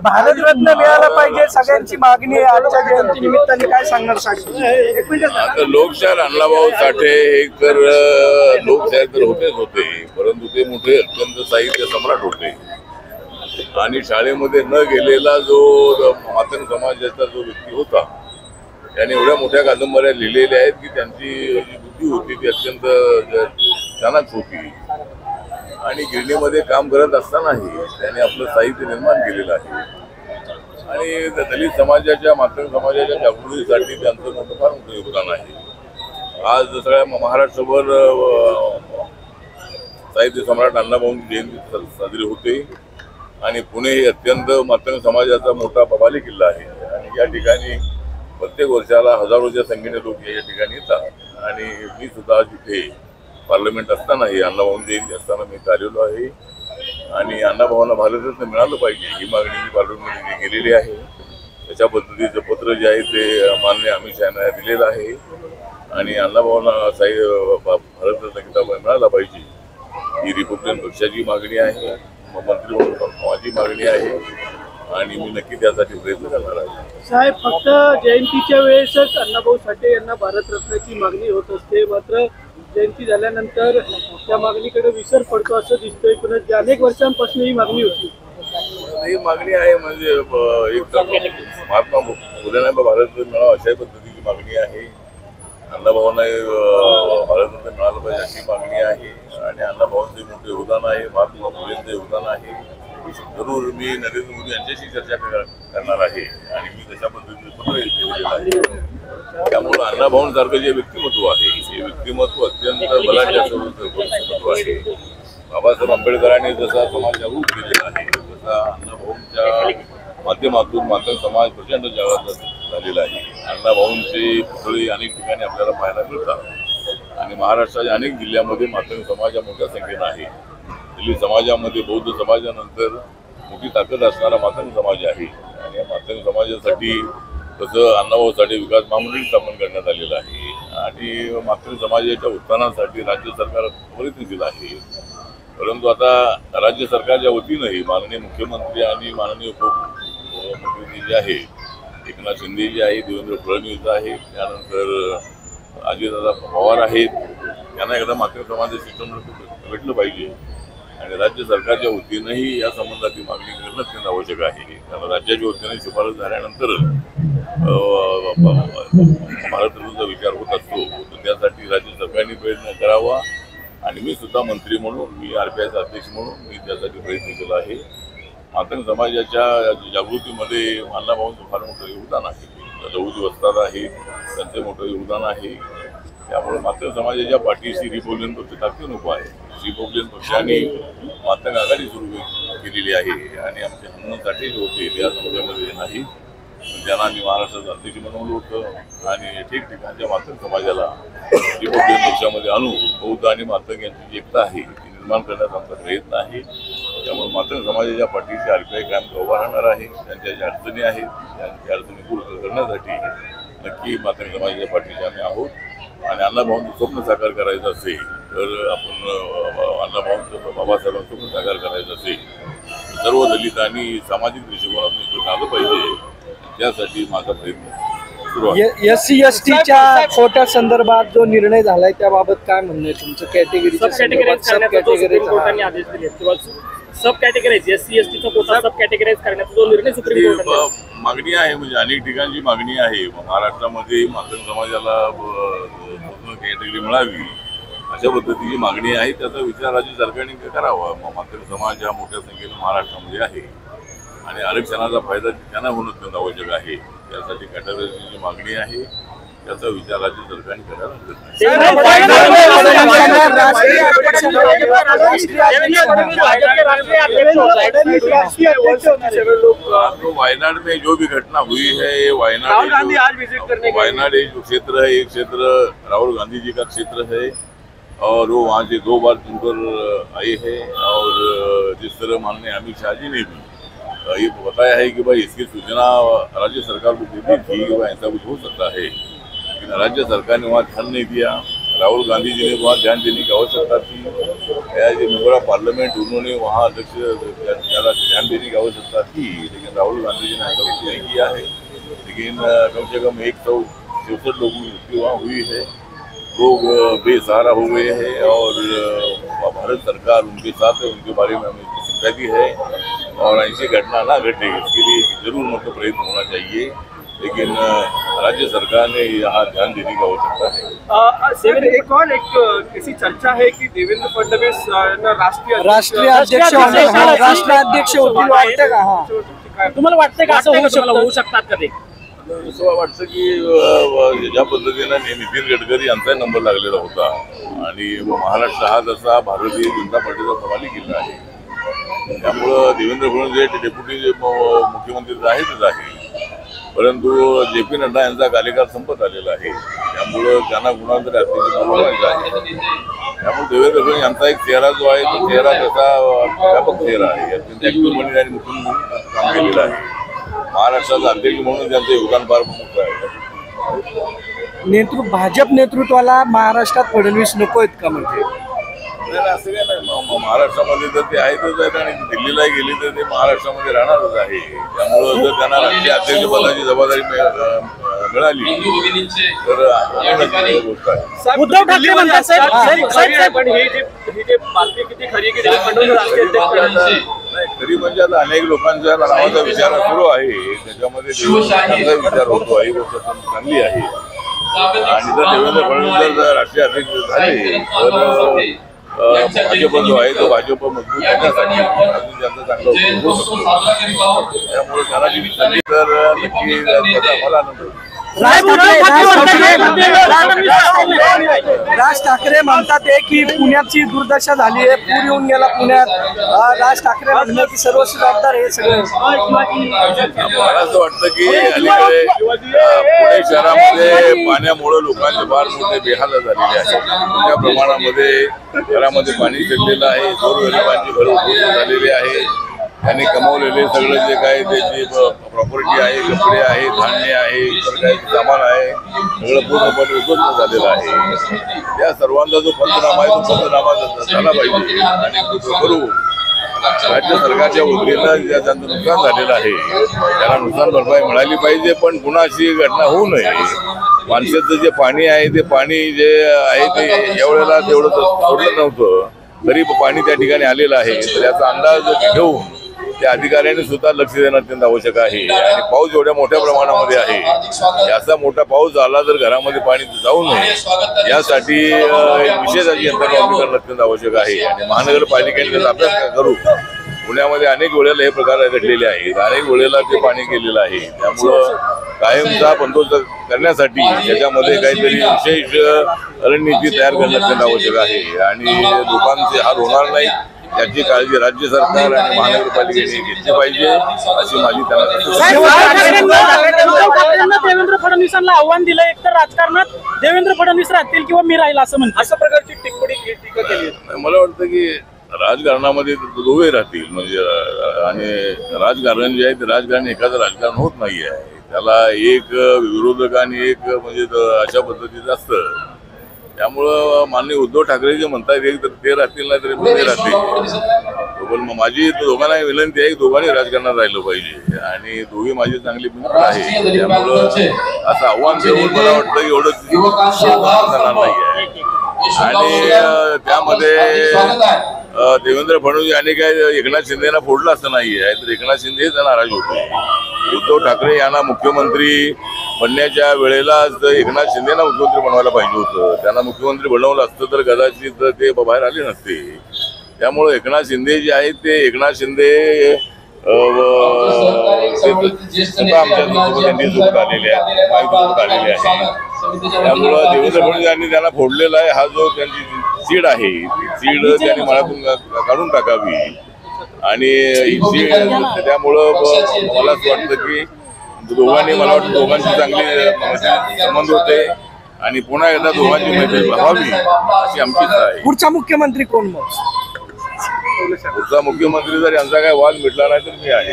भारतरत्न मिळाला पाहिजे सगळ्यांची मागणी आहे। आजच्या जयंती निमित्ताने काय सांगणार साहेब? आता लोकशाहीर अण्णाभाऊ साठे हे तर लोकशाहीर तर होते, परंतु ते मोठे अत्यंत साहित्य सम्राट होते आणि शाळेमध्ये न गेलेला जो मातंग समाजाचा जो व्यक्ती होता त्याने एवढ्या मोठ्या कादंबऱ्या लिहिलेल्या आहेत की त्यांची जी बुद्धी होती ती अत्यंत चाणाक्ष होती आणि गिरणीमध्ये काम करत असतानाही त्याने आपलं साहित्य निर्माण केलेलं आहे आणि दलित समाजाच्या मातंग समाजाच्या जागृतीसाठी त्यांचं मोठं फार मोठं योगदान आहे। आज सगळ्या महाराष्ट्रभर साहित्य सम्राट अण्णाभाऊंची जयंती साजरी होते आणि पुणे हे अत्यंत मातंग समाजाचा मोठा बबाली किल्ला आहे आणि या ठिकाणी प्रत्येक वर्षाला हजारोच्या संख्येने लोक या ठिकाणी येतात आणि मी सुद्धा तिथे पार्लमेंट असतानाही अण्णाभाऊंची जयंती असताना मी आलेलो आहे आणि अण्णाभाऊंना भारतरत्न मिळालं पाहिजे ही मागणी मी पार्लमेंटमध्ये केलेली आहे। त्याच्या पद्धतीचं पत्र जे आहे ते माननीय अमित शहा यांना दिलेलं आहे आणि अण्णाभाऊंना भारतरत्न किताब मिळाला पाहिजे ही रिपब्लिकन पक्षाची मागणी आहे, मंत्री म्हणून माझी मागणी आहे आणि मी नक्की त्यासाठी प्रयत्न करणार आहे। साहेब फक्त जयंतीच्या वेळेसच अण्णाभाऊ साठे यांना भारतरत्नाची मागणी होत असते, मात्र जयंती झाल्यानंतर त्या मागणीकडे विसर पडतो असं दिसतोय, पण अनेक वर्षांपासून ही मागणी होती। ही मागणी आहे म्हणजे एक महात्मा फुलेंना भारतरत्न मिळावा अशा पद्धतीची मागणी आहे, अण्णाभाऊंना भारतरत्न मिळालं पाहिजे अशी मागणी आहे आणि अण्णाभाऊंचे मोठे योगदान आहे, महात्मा फुलेंचं योगदान आहे। जरूर मी नरेंद्र मोदी यांच्याशी चर्चा करणार आहे आणि मी तशा पद्धतीने पत्र लिहिलेलं आहे। त्यामुळे अण्णाभाऊंसारखं जे व्यक्तिमत्व आहे हे व्यक्तिमत्व अत्यंत बलाढ्य व्यक्तिमत्व आहे। बाबासाहेब आंबेडकरांनी जसा समाज जागृत केलेला आहे तसा अण्णाभाऊंच्या माध्यमातून मातंग समाज प्रचंड जागृत झालेला आहे। अण्णाभाऊंचे पुतळे अनेक ठिकाणी आपल्याला पाहायला मिळतात आणि महाराष्ट्राच्या अनेक जिल्ह्यामध्ये मातंग समाज मोठ्या संख्येनं आहे। दलित समाजामध्ये बौद्ध समाजानंतर मोठी ताकद असणारा मातंग समाज आहे आणि या मातंग समाजासाठी तसं अण्णाभाऊ साठे विकास महामंडळ स्थापन करण्यात आलेलं आहे आणि मातंग समाजाच्या उत्थानासाठी राज्य सरकार प्रयत्नशील आहे। परंतु आता राज्य सरकारच्या वतीनंही माननीय मुख्यमंत्री आणि माननीय उपमुख्यमंत्री जे आहे एकनाथ शिंदे जे आहे, देवेंद्र फडणवीस आहे, त्यानंतर अजितदादा पवार आहेत, त्यांना एकदा मातंग समाजाचं शिक्षण भेटलं पाहिजे आणि राज्य सरकारच्या वतीनंही या संबंधाची मागणी करणं अत्यंत आवश्यक आहे। कारण राज्याच्या वतीने शिफारस झाल्यानंतर भारतरत्नाचा विचार होत असतो, तर त्यासाठी राज्य सरकारने प्रयत्न करावा आणि मी सुद्धा मंत्री म्हणून मी RPIचा अध्यक्ष म्हणून मी त्यासाठी प्रयत्न केला आहे। मातंग समाजाच्या जागृतीमध्ये अण्णाभाऊंचं फार मोठं योगदान आहे, लहुजी वस्ताद आहे त्यांचं मोठं योगदान आहे। त्यामुळे मातंग समाजाच्या पाठीशी रिपब्लिकन पक्ष ताकद नको आहे। रिपब्लिकन पक्षाने मातंग आघाडी सुरू केलेली आहे आणि आमचे हनुमान साठे जे होते त्या समाजामध्ये नाही, त्यांना आम्ही महाराष्ट्राचं अध्यक्ष बनवलं होतं आणि ठिकठिकाणच्या मातंग समाजाला रिपब्लिकन पक्षामध्ये आणून बौद्ध आणि मातंग यांची जी एकता आहे ती निर्माण करण्याचा आमचा प्रयत्न आहे। त्यामुळे मातंग समाजाच्या पाठीशी RPI कायम उभा राहणार आहे। त्यांच्या ज्या अडचणी आहेत त्यांच्या अडचणी पूर्ण करण्यासाठी नक्की मातंग समाजाच्या पाठीशी आम्ही आहोत आणि अण्णाभाऊंचं स्वप्न साकार करायचं असेल तर आपण अण्णाभाऊंचं बाबासाहेबांचं स्वप्न साकार करायचं असेल सर्व दलितांनी सामाजिक दृष्टिकोनातून आलं पाहिजे, त्यासाठी माझा प्रयत्न सुरू आहे। SC/STच्या कोट्या संदर्भात जो निर्णय झालाय त्याबाबत काय म्हणणं आहे तुमचं? कॅटेगरी सब कॅटेगरीज SC/STचा कोटा सब कॅटेगराईज करण्याचा जो निर्णय सुप्रीम कोर्टाने मागणी आहे म्हणजे अनेक ठिकाणची मागणी आहे। महाराष्ट्रामध्ये मातंग समाजाला कॅटेगरी मिळावी अशा पद्धतीची मागणी आहे, त्याचा विचार राज्य सरकारने करावा। मातंग समाज हा मोठ्या संख्येनं महाराष्ट्रामध्ये आहे आणि आरक्षणाचा फायदा त्यांना होणं अत्यंत आवश्यक आहे, त्यासाठी कॅटेगरीची मागणी आहे, त्याचा विचार राज्य सरकारने करायला तो वायनाड में जो भी घटना हुई है, वायनाड जो क्षेत्र है, एक क्षेत्र राहुल गांधी जी का क्षेत्र है और वो वहाँ से 2 बार चुनकर आए हैं और जिस तरह माननीय अमित शाह जी ने भी ये बताया है कि भाई इसकी सूचना राज्य सरकार को दी थी कि भाई ऐसा कुछ हो सकता है, लेकिन राज्य सरकार ने वहाँ ध्यान नहीं दिया राहुल गांधी जी ने वहाँ ध्यान देने की आवश्यकता थी। मेंबर ऑफ पार्लियामेंट उन्होंने वहाँ अध्यक्ष ज़्यादा ध्यान देने की आवश्यकता थी, लेकिन राहुल गांधी जी ने ऐसा कुछ नहीं किया है। लेकिन कम से कम 164 लोगों की मृत्यु वहाँ हुई है, लोग बेसहारा हो गए हैं और भारत सरकार उनके साथ है, उनके बारे में हमें चिंता भी है और ऐसी घटना ना घटे इसके लिए जरूर मतलब प्रयत्न होना चाहिए, लेकिन राज्य सरकार ने यहाँ ध्यान देने की आवश्यकता है। सर एक ऐसी चर्चा है की देवेंद्र फडणवीस राष्ट्रीय अध्यक्ष होतील वाटतं का? हा, तुम्हाला वाटतंय का असं होऊ शकतात का ते? असं वाटतं की ज्या पद्धतीनं नितीन गडकरी यांचा नंबर लागलेला होता आणि महाराष्ट्र हा जसा भारतीय जनता पार्टीचा कमाली किल्ला आहे, त्यामुळं देवेंद्र फडणवीस डेप्युटी मुख्यमंत्री आहेतच आहे, परंतु JP नड्डा यांचा कार्यकाळ संपत आलेला आहे, त्यामुळं त्यांना कुणाला तरी अत्यंत आहे. त्यामुळे देवेंद्र फडणवीस यांचा एक चेहरा जो आहे तो चेहरा तसा व्यापक चेहरा आहे, अत्यंत ऍक्टिव्ह म्हणून आणि मुख्यमंत्री काम केलेलं आहे. महाराष्ट्राचा अध्यक्ष म्हणून त्यांचं योगदान फार मोठं आहे. भाजप नेतृत्वाला महाराष्ट्रात फडणवीस नको आहेत का? म्हणजे असं काय नाही, महाराष्ट्रामध्ये तर ते आहेतच आहेत आणि दिल्लीला गेली तर ते महाराष्ट्रामध्ये राहणारच आहे. त्यामुळं जर त्यांना राष्ट्रीय अध्यक्षपदाची जबाबदारी मिळाली तर गोष्ट आहे. उद्धव ठाकरे म्हणतात पण ही जी बातमी किती खरी की फडणवीस राष्ट्रीय अध्यक्ष तरी म्हणजे आता अनेक लोकांच्या नावाचा विचार सुरू आहे, त्याच्यामध्ये देवेंद्र विचार होतो आहे, गोष्ट चांगली आहे. आणि जर देवेंद्र फडणवीस जर राष्ट्रीय अध्यक्ष झाले तर भाजप जो आहे तो भाजप मजबूत करण्यासाठी अजून त्यांचा चांगला उपयोग होऊ शकतो. त्यामुळे त्याला जी संधी तर नक्की मला राज ठाकरे म्हणतात की पुण्याची दुर्दशा झाली आहे, पूर येऊन गेला पुण्यात. राज ठाकरे म्हणतात की सर्व जबाबदार हे सगळे. मला असं वाटतं की अलीकडे पुणे शहरामध्ये पाण्यामुळे लोकांचे फार मोठे बेहाल झालेले आहेत. मोठ्या प्रमाणामध्ये घरामध्ये पाणी शिरलेलं आहे, गोरगरिबांची घरं उद्ध्वस्त झालेली आहे. त्यांनी कमवलेले सगळं जे काय त्याची प्रॉपर्टी आहे, कपडे आहे, धान्य आहे, इतर काही सामान आहे, सगळं पूर्णपणे उद्ध्वस्त झालेलं आहे. या सर्वांचा जो पंचनामा आहे तो पंचनामा झाला पाहिजे आणि करून राज्य सरकारच्या वतीनं ज्यांचं नुकसान झालेलं आहे त्याला नुकसान भरपाई मिळाली पाहिजे. पण पुन्हा अशी घटना होऊ नये. माणसाचं जे पाणी आहे ते पाणी जे आहे ते एवढ्याला तेवढं सोडलं नव्हतं, तरी पाणी त्या ठिकाणी आलेलं आहे. तर याचा अंदाज घेऊन त्या अधिकाऱ्यांनी सुद्धा लक्ष देणं अत्यंत आवश्यक आहे. आणि पाऊस एवढ्या मोठ्या प्रमाणामध्ये आहे, याचा मोठा पाऊस झाला तर घरामध्ये पाणी जाऊ नये यासाठी विशेष अशी यंत्रणा उभी करणं अत्यंत आवश्यक आहे. आणि महानगरपालिकेने त्याचा अभ्यास करू. पुण्यामध्ये अनेक वेळेला हे प्रकार घडलेले आहेत, अनेक वेळेला ते पाणी केलेलं आहे. त्यामुळं कायमचा बंदोबस्त करण्यासाठी त्याच्यामध्ये काहीतरी विशेष रणनीती तयार करणं अत्यंत आवश्यक आहे. आणि लोकांचे हाल होणार नाही याची काळजी राज्य सरकार आणि महानगरपालिकेने घेतली पाहिजे अशी माझी त्यांना देवेंद्र फडणवीसांना आव्हान दिलं. एक तर राजकारणात देवेंद्र फडणवीस राहतील किंवा मी राहील असं म्हणतात. अशा प्रकारची टीका केली. मला वाटतं की राजकारणामध्ये दोघे राहतील. म्हणजे आणि राजकारण जे आहे ते राजकारण एकाच राजकारण होत नाही आहे. त्याला एक विरोधक आणि एक म्हणजे अशा पद्धतीचं असतं. त्यामुळं माननीय उद्धव ठाकरे जे म्हणतात एक तर ते राहतील नाही तरी ते राहतील. पण माझी दोघांना विनंती आहे की दोघांनी राजकारणात राहिलं पाहिजे आणि दोघी माझी चांगली मित्र आहे. त्यामुळं असं आव्हान देऊन मला वाटतं एवढं जाणार नाही आहे. आणि त्यामध्ये देवेंद्र फडणवीस यांनी काय एकनाथ शिंदेना फोडलं असं नाही आहे, तर एकनाथ शिंदे नाराज होते. उद्धव ठाकरे यांना मुख्यमंत्री बनण्याच्या वेळेलाच एकनाथ शिंदेना मुख्यमंत्री बनवायला पाहिजे होतं. त्यांना मुख्यमंत्री बनवलं असतं तर कदाचित ते बाहेर आले नसते. त्यामुळे एकनाथ शिंदे जे आहेत ते एकनाथ शिंदे आमच्या आलेले आहेत. त्यामुळं देवेंद्र फडणवीस यांनी त्यांना फोडलेला आहे. हा जो त्यांची चीड आहे ती चीड त्यांनी मनातून काढून टाकावी. आणि ही चीड त्यामुळं मला असं वाटतं की दोघांनी मला वाटतं दोघांची चांगली संबंध होते आणि पुन्हा एकदा दोघांची मैत्री व्हावी अशी आमची इच्छा आहे. पुढचा मुख्यमंत्री कोण? मग पुढचा मुख्यमंत्री जर यांचा काही वाद मिटला नाही तर मी आहे.